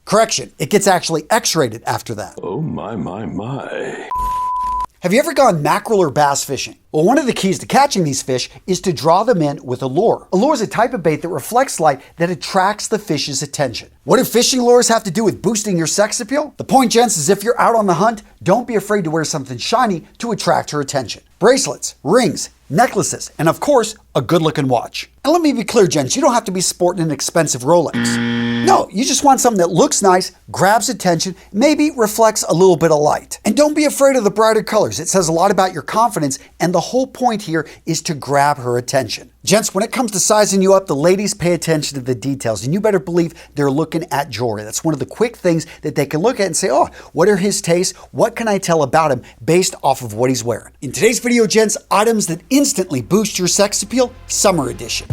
Correction, it gets actually X-rated after that. Oh my. Have you ever gone mackerel or bass fishing? Well, one of the keys to catching these fish is to draw them in with a lure. A lure is a type of bait that reflects light that attracts the fish's attention. What do fishing lures have to do with boosting your sex appeal? The point, gents, is if you're out on the hunt, don't be afraid to wear something shiny to attract her attention. Bracelets, rings, necklaces, and of course, a good-looking watch. And let me be clear, gents, you don't have to be sporting an expensive Rolex. No, you just want something that looks nice, grabs attention, maybe reflects a little bit of light. And don't be afraid of the brighter colors. It says a lot about your confidence, and the whole point here is to grab her attention. Gents, when it comes to sizing you up, the ladies pay attention to the details, and you better believe they're looking at jewelry. That's one of the quick things that they can look at and say, oh, what are his tastes? What can I tell about him based off of what he's wearing? In today's video, gents, items that instantly boost your sex appeal, summer edition.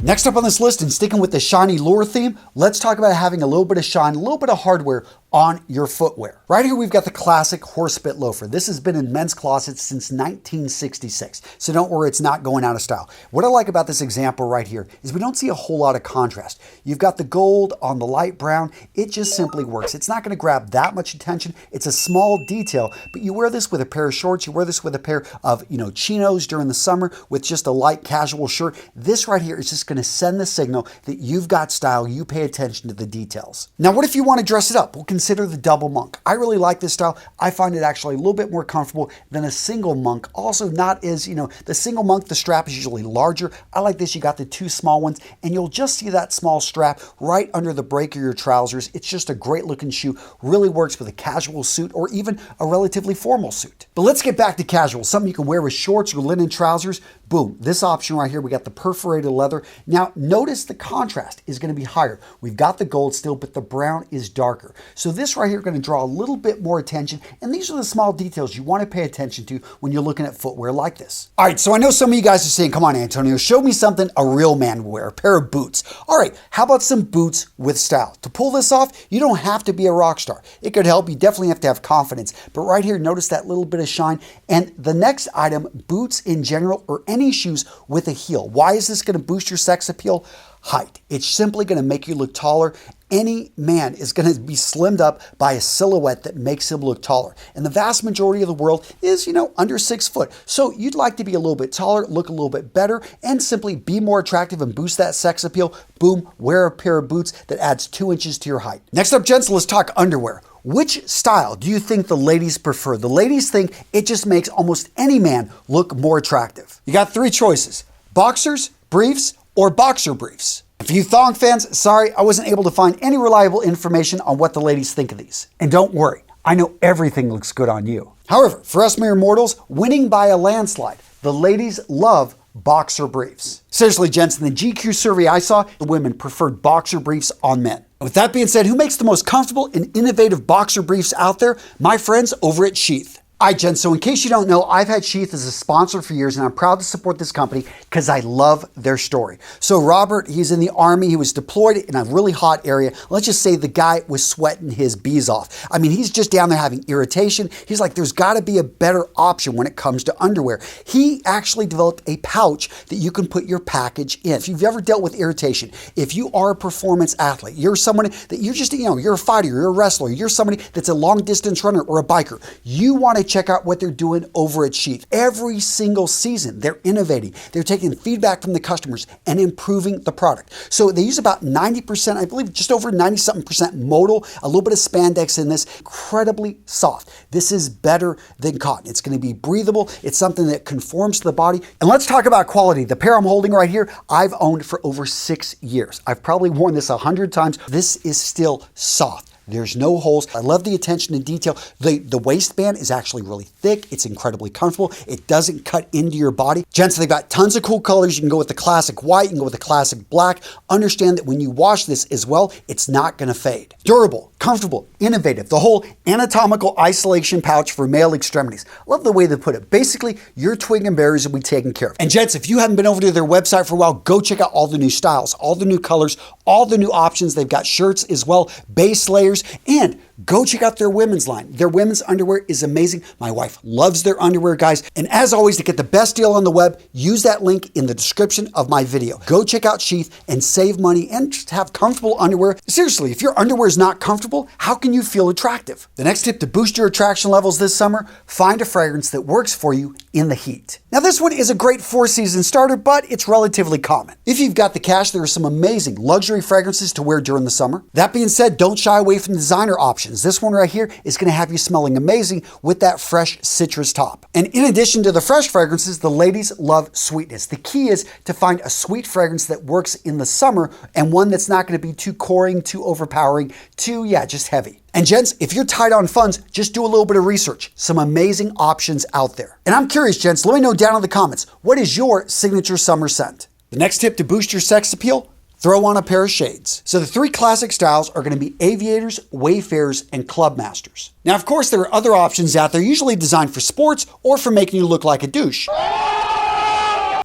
Next up on this list, and sticking with the shiny lure theme, let's talk about having a little bit of shine, a little bit of hardware on your footwear. Right here, we've got the classic horsebit loafer. This has been in men's closets since 1966, so don't worry, it's not going out of style. What I like about this example right here is we don't see a whole lot of contrast. You've got the gold on the light brown. It just simply works. It's not gonna grab that much attention. It's a small detail, but you wear this with a pair of shorts, you wear this with a pair of, chinos during the summer with just a light casual shirt. This right here is just gonna send the signal that you've got style, you pay attention to the details. Now, what if you wanna dress it up? Well, consider the double monk. I really like this style. I find it actually a little bit more comfortable than a single monk. Also not as, the single monk, the strap is usually larger. I like this. You got the two small ones, and you'll just see that small strap right under the break of your trousers. It's just a great looking shoe. Really works with a casual suit or even a relatively formal suit. But let's get back to casual. Something you can wear with shorts or linen trousers. Boom, this option right here, we got the perforated leather. Now, notice the contrast is gonna be higher. We've got the gold still, but the brown is darker. So this right here is gonna draw a little bit more attention, and these are the small details you wanna pay attention to when you're looking at footwear like this. All right, so I know some of you guys are saying, come on, Antonio, show me something a real man would wear, a pair of boots. All right, how about some boots with style? To pull this off, you don't have to be a rock star. It could help, you definitely have to have confidence. But right here, notice that little bit of shine. And the next item, boots in general, or any shoes with a heel. Why is this going to boost your sex appeal? Height. It's simply going to make you look taller. Any man is going to be slimmed up by a silhouette that makes him look taller. And the vast majority of the world is, under 6 foot. So you'd like to be a little bit taller, look a little bit better, and simply be more attractive and boost that sex appeal. Boom, wear a pair of boots that adds 2 inches to your height. Next up, gents, let's talk underwear. Which style do you think the ladies prefer? The ladies think it just makes almost any man look more attractive. You got 3 choices: boxers, briefs, or boxer briefs. For you thong fans, sorry, I wasn't able to find any reliable information on what the ladies think of these. And don't worry, I know everything looks good on you. However, for us mere mortals, winning by a landslide, the ladies love boxer briefs. Seriously, gents, in the GQ survey I saw, the women preferred boxer briefs on men. With that being said, who makes the most comfortable and innovative boxer briefs out there? My friends over at Sheath. All right, Jen, so in case you don't know, I've had Sheath as a sponsor for years, and I'm proud to support this company because I love their story. So Robert, he's in the Army. He was deployed in a really hot area. Let's just say the guy was sweating his bees off. I mean, he's just down there having irritation. He's like, there's got to be a better option when it comes to underwear. He actually developed a pouch that you can put your package in. If you've ever dealt with irritation, if you are a performance athlete, you're someone that you're just, you're a fighter, you're a wrestler, you're somebody that's a long distance runner or a biker, you want to check out what they're doing over at Sheath. Every single season, they're innovating. They're taking feedback from the customers and improving the product. So they use about 90%, I believe just over 90-something% modal, a little bit of spandex in this, incredibly soft. This is better than cotton. It's going to be breathable. It's something that conforms to the body. And let's talk about quality. The pair I'm holding right here, I've owned for over 6 years. I've probably worn this 100 times. This is still soft. There's no holes. I love the attention to detail. The waistband is actually really thick. It's incredibly comfortable. It doesn't cut into your body. Gents, they've got tons of cool colors. You can go with the classic white, you can go with the classic black. Understand that when you wash this as well, it's not gonna fade. Durable, comfortable, innovative. The whole anatomical isolation pouch for male extremities. Love the way they put it. Basically, your twig and berries will be taken care of. And gents, if you haven't been over to their website for a while, go check out all the new styles, all the new colors, all the new options. They've got shirts as well, base layers, and go check out their women's line. Their women's underwear is amazing. My wife loves their underwear, guys. And as always, to get the best deal on the web, use that link in the description of my video. Go check out Sheath and save money and just have comfortable underwear. Seriously, if your underwear is not comfortable, how can you feel attractive? The next tip to boost your attraction levels this summer, find a fragrance that works for you in the heat. Now this one is a great 4-season starter, but it's relatively common. If you've got the cash, there are some amazing luxury fragrances to wear during the summer. That being said, don't shy away from designer options. This one right here is going to have you smelling amazing with that fresh citrus top. And in addition to the fresh fragrances, the ladies love sweetness. The key is to find a sweet fragrance that works in the summer and one that's not going to be too cloying, too overpowering, too, just heavy. And gents, if you're tight on funds, just do a little bit of research. Some amazing options out there. And I'm curious, gents, let me know down in the comments, what is your signature summer scent? The next tip to boost your sex appeal, throw on a pair of shades. So the 3 classic styles are going to be aviators, wayfarers, and clubmasters. Now, of course, there are other options out there, usually designed for sports or for making you look like a douche.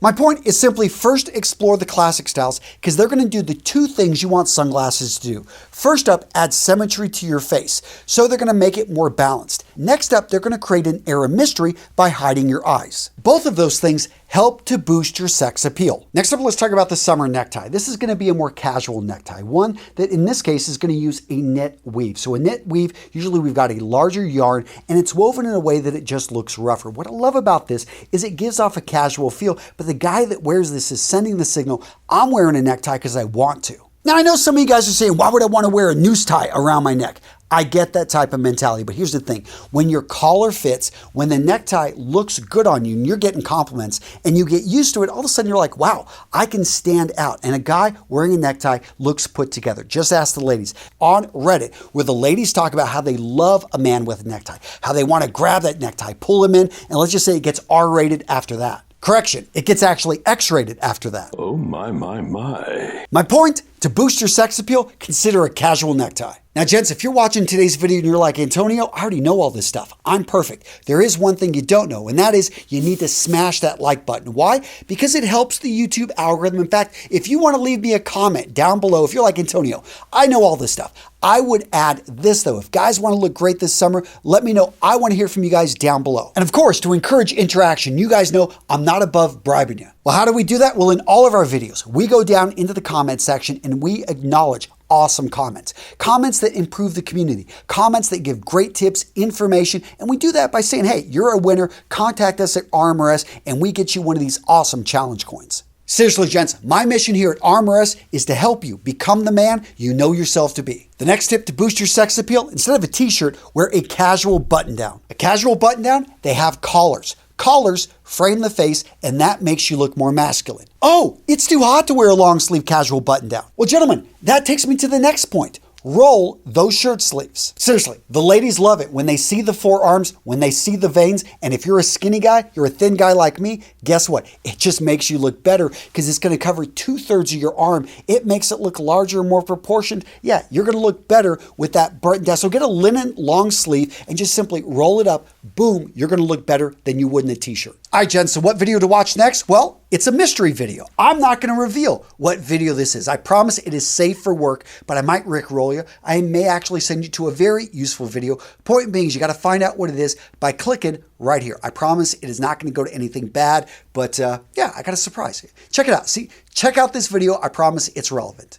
My point is simply first explore the classic styles because they're going to do the 2 things you want sunglasses to do. First up, add symmetry to your face. So they're going to make it more balanced. Next up, they're going to create an air of mystery by hiding your eyes. Both of those things help to boost your sex appeal. Next up, let's talk about the summer necktie. This is going to be a more casual necktie, one that in this case is going to use a knit weave. So a knit weave, usually we've got a larger yarn and it's woven in a way that it just looks rougher. What I love about this is it gives off a casual feel, but the guy that wears this is sending the signal, I'm wearing a necktie because I want to. Now I know some of you guys are saying, why would I want to wear a noose tie around my neck? I get that type of mentality, but here's the thing. When your collar fits, when the necktie looks good on you and you're getting compliments and you get used to it, all of a sudden you're like, wow, I can stand out. And a guy wearing a necktie looks put together. Just ask the ladies. On Reddit, where the ladies talk about how they love a man with a necktie, how they want to grab that necktie, pull him in, and let's just say it gets R-rated after that. Correction, it gets actually X-rated after that. Oh my, my, my. My point, to boost your sex appeal, consider a casual necktie. Now, gents, if you're watching today's video and you're like, Antonio, I already know all this stuff. I'm perfect. There is one thing you don't know, and that is you need to smash that like button. Why? Because it helps the YouTube algorithm. In fact, if you want to leave me a comment down below, if you're like, Antonio, I know all this stuff. I would add this though. If guys want to look great this summer, let me know. I want to hear from you guys down below. And of course, to encourage interaction, you guys know I'm not above bribing you. Well, how do we do that? Well, in all of our videos, we go down into the comment section and we acknowledge awesome comments. Comments that improve the community. Comments that give great tips, information, and we do that by saying, hey, you're a winner, contact us at RMRS, and we get you one of these awesome challenge coins. Seriously, gents, my mission here at RMRS is to help you become the man you know yourself to be. The next tip to boost your sex appeal, instead of a t-shirt, wear a casual button-down. A casual button-down, they have collars. Collars frame the face, and that makes you look more masculine. Oh, it's too hot to wear a long sleeve casual button down. Well, gentlemen, that takes me to the next point. Roll those shirt sleeves. Seriously, the ladies love it when they see the forearms, when they see the veins, and if you're a skinny guy, you're a thin guy like me, guess what? It just makes you look better because it's going to cover 2/3 of your arm. It makes it look larger, more proportioned. Yeah, you're going to look better with that button down. So get a linen long sleeve and just simply roll it up. Boom, you're going to look better than you would in a t-shirt. All right, Jen, so what video to watch next? Well, it's a mystery video. I'm not going to reveal what video this is. I promise it is safe for work, but I might rickroll you. I may actually send you to a very useful video. Point being is you got to find out what it is by clicking right here. I promise it is not going to go to anything bad, but yeah, I got a surprise. Check it out. See, check out this video. I promise it's relevant.